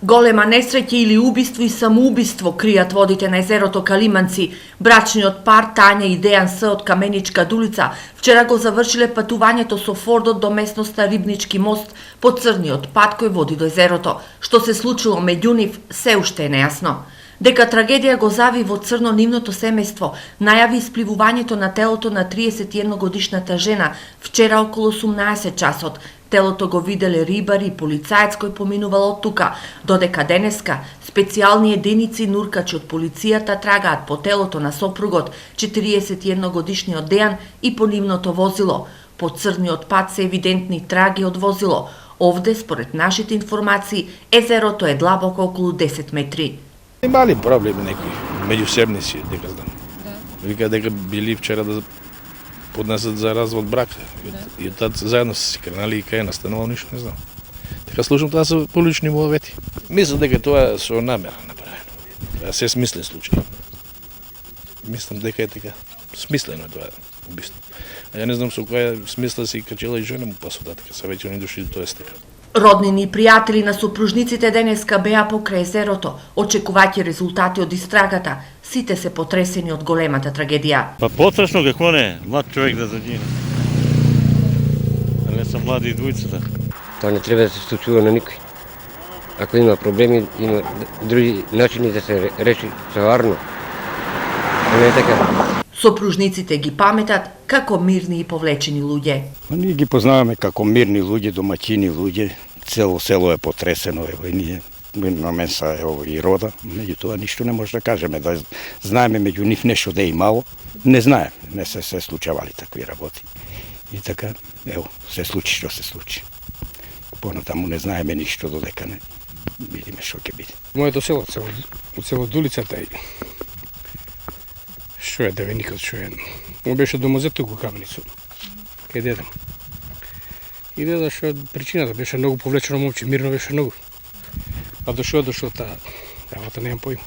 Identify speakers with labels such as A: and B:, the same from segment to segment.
A: Голема несреќа или убиство и самоубиство кријат водите на езерото Калиманци. Брачниот пар Тања и Дејан С од Каменичка дулица вчера го завршиле патувањето со Фордот до местноста Рибнички мост по црниот пат кој води до езерото. Што се случило меѓу нив се уште е нејасно. Дека трагедија го зави во црно нивното семејство, најави испливувањето на телото на 31 годишната жена вчера околу 18 часот. Телото го виделе рибари и полицаец кој поминувал од тука, додека денеска специјални единици нуркачи од полицијата трагаат по телото на сопругот 41 годишниот Дејан и по нивното возило. По црниот пат се евидентни траги од возило. Овде, според нашите информации, езерото е длабоко околу 10 метри.
B: Имали проблеми некои, меѓусебни си, дека знам. Вика дека били вчера да поднесат за развод брак. И тад заедно се си кренали и кај настанувал ништо не знам. Така слушам, тоа се полични муавети. Мислам дека тоа е со намера направено. Тоа се смислен случај. Мислам дека е така. Смислено е тоа убиство. А ја не знам со која смисла си качела и жена му па со така се веќе не дошли до тоа стека.
A: Роднини и пријатели на сопружниците денеска беа покрај езерото, очекувајќи резултати од истрагата. Сите се потресени од големата трагедија.
C: Па потресно како не, млад човек да загине. Не се млади двојцата.
D: Тоа не треба да се случува на никој. Ако има проблеми, има други начини да се реши соварно. А не така.
A: Сопружниците ги паметат како мирни и повлечени луѓе.
E: Ние ги познаваме како мирни луѓе, домаќини луѓе. Цело село е потресено, ево и ние. На мен са ево и рода, меѓутоа ништо не може да кажеме, да знаеме меѓу нив нешто да е имало. Не знаеме, не се случавали такви работи. И така, ево, се случи што се случи. Понатаму не знаеме ништо додека не видиме што ќе биде.
F: Моето село, од село Дулицата и што е девеникот, што е. Му беше домозет туку Каменица, кај дедам. И деда што причината беше многу повлечено момче, мирно беше многу. А дошло таа, работа немам поим.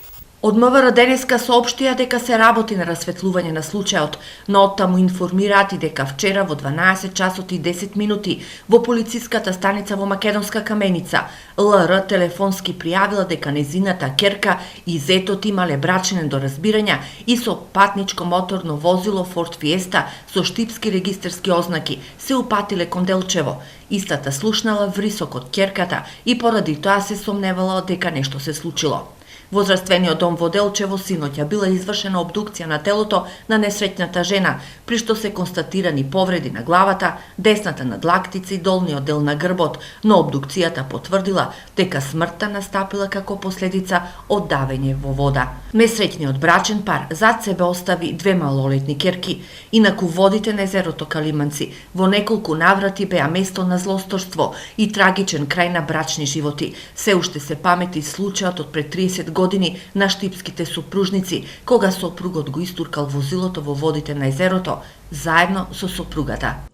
A: Од МВР денеска соопштија дека се работи на расветлување на случајот, но оттаму информираат и дека вчера во 12 часот и 10 минути во полициската станица во Македонска Каменица ЛР телефонски пријавила дека незината ќерка и зетот имале брачни недоразбирања и со патничко моторно возило Ford Fiesta со штипски регистарски ознаки се упатиле кон Делчево. Истата слушнала врисок од ќерката и поради тоа се сомневала дека нешто се случило. Возраствениот дом во Делчево синоќа била извршена обдукција на телото на несреќната жена, при што се констатирани повреди на главата, десната надлактица и долниот дел на грбот, но обдукцијата потврдила дека смртта настапила како последица од давење во вода. Несреќниот брачен пар зад себе остави две малолетни ќерки, инаку водите на езерото Калиманци во неколку наврати беа место на злосторство и трагичен крај на брачни животи. Се уште се памети случајот од пред 30 години на штипските сопружници, кога сопругот го истуркал возилото во водите на езерото, заедно со сопругата.